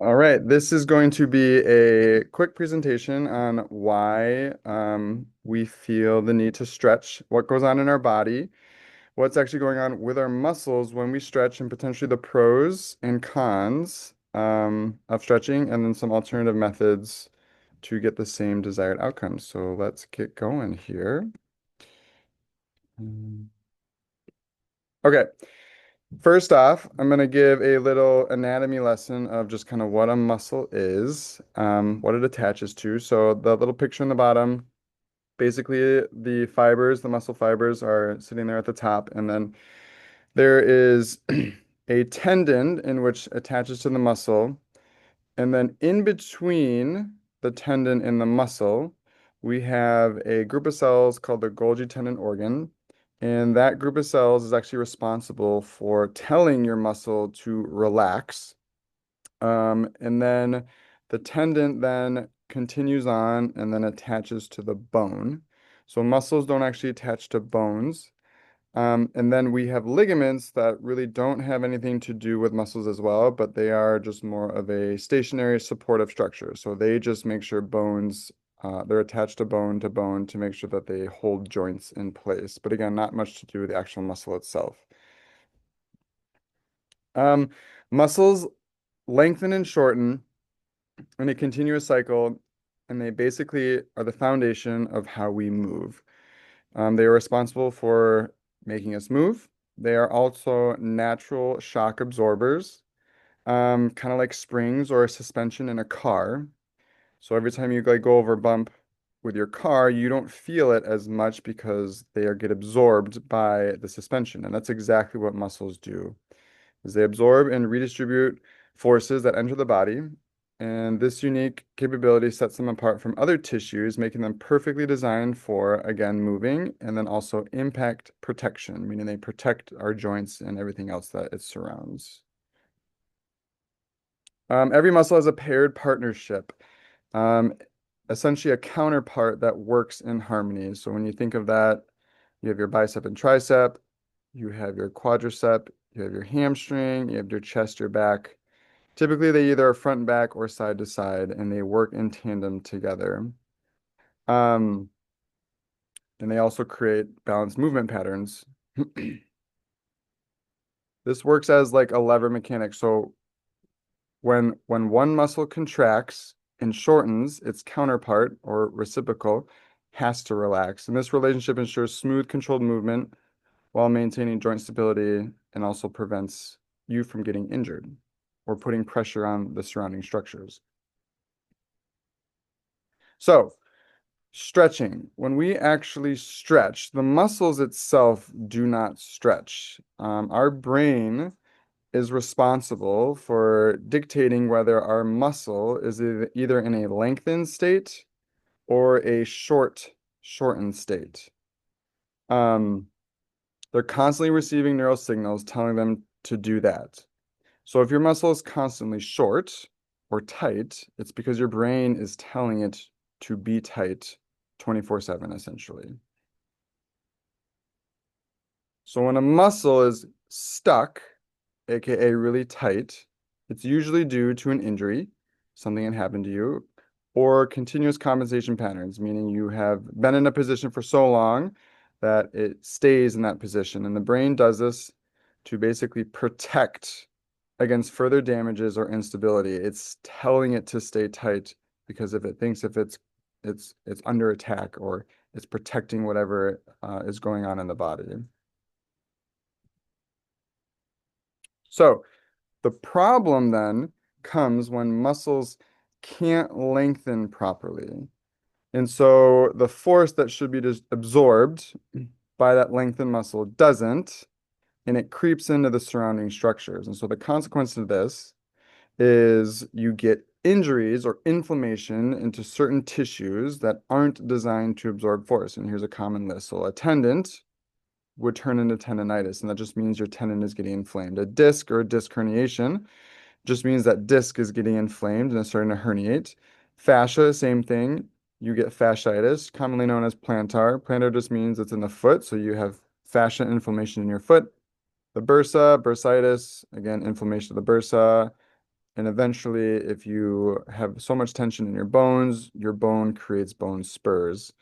All right, this is going to be a quick presentation on why we feel the need to stretch, what goes on in our body, what's actually going on with our muscles when we stretch, and potentially the pros and cons of stretching, and then some alternative methods to get the same desired outcome. So let's get going here. Mm. Okay, first off, I'm going to give a little anatomy lesson of just kind of what a muscle is, what it attaches to. So the little picture in the bottom, basically the fibers, the muscle fibers are sitting there at the top, and then there is a tendon in which attaches to the muscle, and then in between the tendon and the muscle, we have a group of cells called the Golgi tendon organ. And that group of cells is actually responsible for telling your muscle to relax. And then the tendon then continues on and then attaches to the bone. So muscles don't actually attach to bones. And then we have ligaments that really don't have anything to do with muscles as well, but they are just more of a stationary supportive structure. So they just make sure bones, they're attached to bone to make sure that they hold joints in place. But again, not much to do with the actual muscle itself. Um, Muscles lengthen and shorten in a continuous cycle, and they basically are the foundation of how we move. They are responsible for making us move. They are also natural shock absorbers, kind of like springs or a suspension in a car. So every time you like go over a bump with your car, you don't feel it as much because they are get absorbed by the suspension. And that's exactly what muscles do, is they absorb and redistribute forces that enter the body. And this unique capability sets them apart from other tissues, making them perfectly designed for, again, moving and then also impact protection, meaning they protect our joints and everything else that it surrounds. Every muscle has a paired partnership, um, essentially a counterpart that works in harmony. So when you think of that, you have your bicep and tricep, you have your quadricep, you have your hamstring, you have your chest, your back. Typically, they either are front and back or side to side, and they work in tandem together. Um, and they also create balanced movement patterns. This works as like a lever mechanic. So when one muscle contracts and shortens, its counterpart or reciprocal has to relax. And this relationship ensures smooth, controlled movement while maintaining joint stability and also prevents you from getting injured or putting pressure on the surrounding structures. So, stretching. When we actually stretch, the muscles itself do not stretch. Our brain is responsible for dictating whether our muscle is either in a lengthened state or a shortened state. Um, they're constantly receiving neural signals telling them to do that. So if your muscle is constantly short or tight, it's because your brain is telling it to be tight 24/7, essentially. So when a muscle is stuck, aka really tight, it's usually due to an injury, something that happened to you, or continuous compensation patterns, meaning you have been in a position for so long that it stays in that position. And the brain does this to basically protect against further damages or instability. It's telling it to stay tight because if it thinks if it's under attack or it's protecting whatever is going on in the body. So the problem then comes when muscles can't lengthen properly. And so the force that should be just absorbed by that lengthened muscle doesn't, and it creeps into the surrounding structures. And so the consequence of this is you get injuries or inflammation into certain tissues that aren't designed to absorb force. And here's a common list. So a tendon would turn into tendonitis, and that just means your tendon is getting inflamed. A disc or a disc herniation just means that disc is getting inflamed and it's starting to herniate. Fascia, same thing. You get fasciitis, commonly known as plantar. Plantar just means it's in the foot, so you have fascia inflammation in your foot. The bursa, bursitis, again, inflammation of the bursa. And eventually, if you have so much tension in your bone creates bone spurs.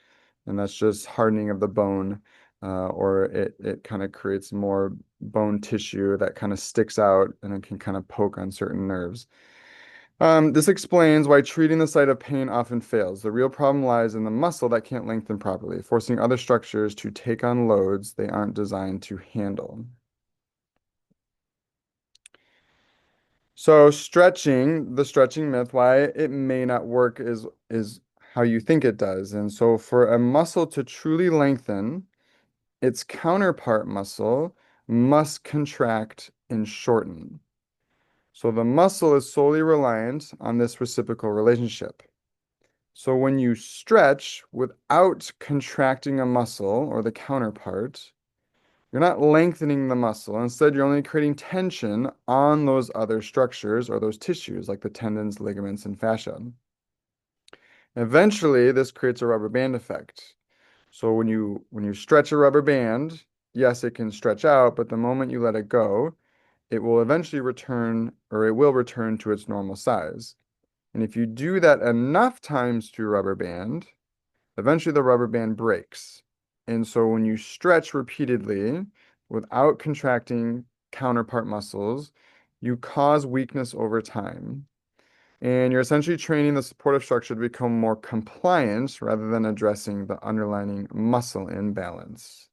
And that's just hardening of the bone, or it kind of creates more bone tissue that kind of sticks out and it can kind of poke on certain nerves. This explains why treating the site of pain often fails. The real problem lies in the muscle that can't lengthen properly, forcing other structures to take on loads they aren't designed to handle. So stretching, the stretching myth, why it may not work is how you think it does. And so for a muscle to truly lengthen, its counterpart muscle must contract and shorten. So the muscle is solely reliant on this reciprocal relationship. So when you stretch without contracting a muscle or the counterpart, you're not lengthening the muscle. Instead, you're only creating tension on those other structures or those tissues like the tendons, ligaments, and fascia. Eventually, this creates a rubber band effect. So when you stretch a rubber band, yes, it can stretch out, but the moment you let it go, it will eventually return or it will return to its normal size. And if you do that enough times to a rubber band, eventually the rubber band breaks. And so when you stretch repeatedly without contracting counterpart muscles, you cause weakness over time. And you're essentially training the supportive structure to become more compliant rather than addressing the underlying muscle imbalance.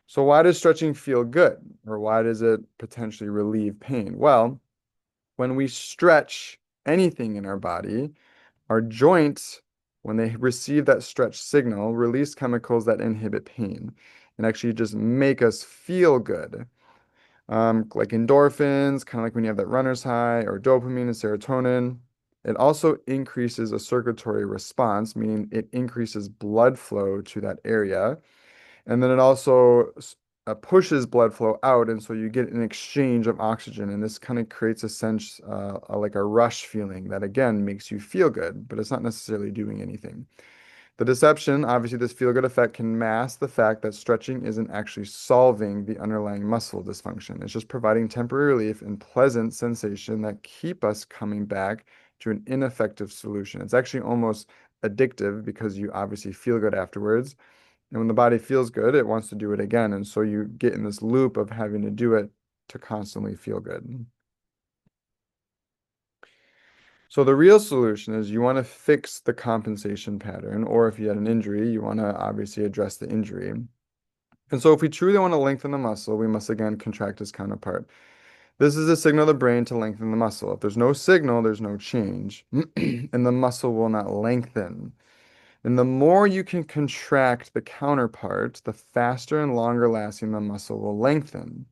So why does stretching feel good? Or why does it potentially relieve pain? Well, when we stretch anything in our body, our joints, when they receive that stretch signal, release chemicals that inhibit pain and actually just make us feel good. Like endorphins, kind of like when you have that runner's high, or dopamine and serotonin. It also increases a circulatory response, meaning it increases blood flow to that area. And then it also pushes blood flow out, and so you get an exchange of oxygen, and this kind of creates a sense, like a rush feeling that again makes you feel good, but it's not necessarily doing anything. The deception, obviously, this feel-good effect can mask the fact that stretching isn't actually solving the underlying muscle dysfunction. It's just providing temporary relief and pleasant sensation that keep us coming back to an ineffective solution. It's actually almost addictive because you obviously feel good afterwards. And when the body feels good, it wants to do it again. And so you get in this loop of having to do it to constantly feel good. So the real solution is you want to fix the compensation pattern, or if you had an injury, you want to obviously address the injury. And so if we truly want to lengthen the muscle, we must again contract its counterpart. This is a signal of the brain to lengthen the muscle. If there's no signal, there's no change, and the muscle will not lengthen. And the more you can contract the counterpart, the faster and longer lasting the muscle will lengthen.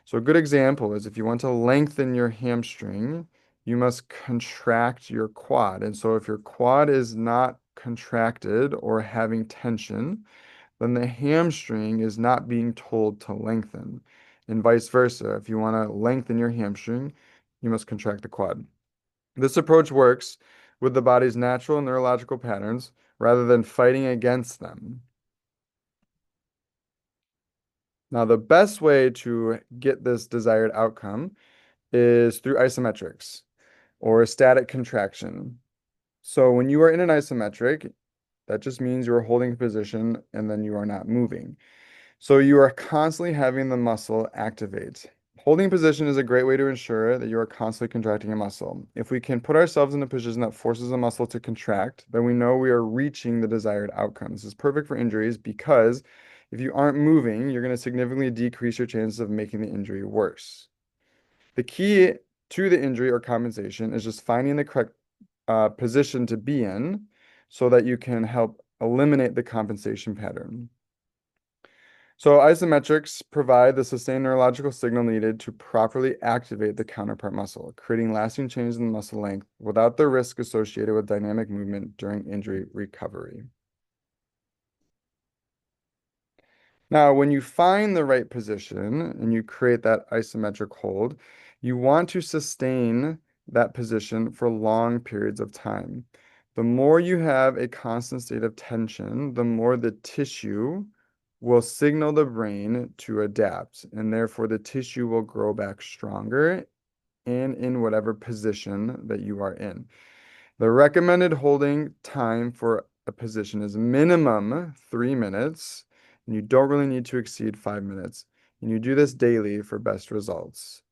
So a good example is if you want to lengthen your hamstring, you must contract your quad. And so if your quad is not contracted or having tension, then the hamstring is not being told to lengthen. And vice versa. If you want to lengthen your hamstring, you must contract the quad. This approach works with the body's natural neurological patterns rather than fighting against them. Now, the best way to get this desired outcome is through isometrics or a static contraction. So when you are in an isometric, that just means you are holding a position and then you are not moving. So you are constantly having the muscle activate. Holding position is a great way to ensure that you are constantly contracting a muscle. If we can put ourselves in a position that forces a muscle to contract, then we know we are reaching the desired outcome. This is perfect for injuries because if you aren't moving, you're going to significantly decrease your chances of making the injury worse. The key to the injury or compensation is just finding the correct position to be in so that you can help eliminate the compensation pattern. So isometrics provide the sustained neurological signal needed to properly activate the counterpart muscle, creating lasting changes in muscle length without the risk associated with dynamic movement during injury recovery. Now, when you find the right position and you create that isometric hold, you want to sustain that position for long periods of time. The more you have a constant state of tension, the more the tissue will signal the brain to adapt, and therefore the tissue will grow back stronger and in whatever position that you are in. The recommended holding time for a position is minimum 3 minutes, and you don't really need to exceed 5 minutes. And you do this daily for best results.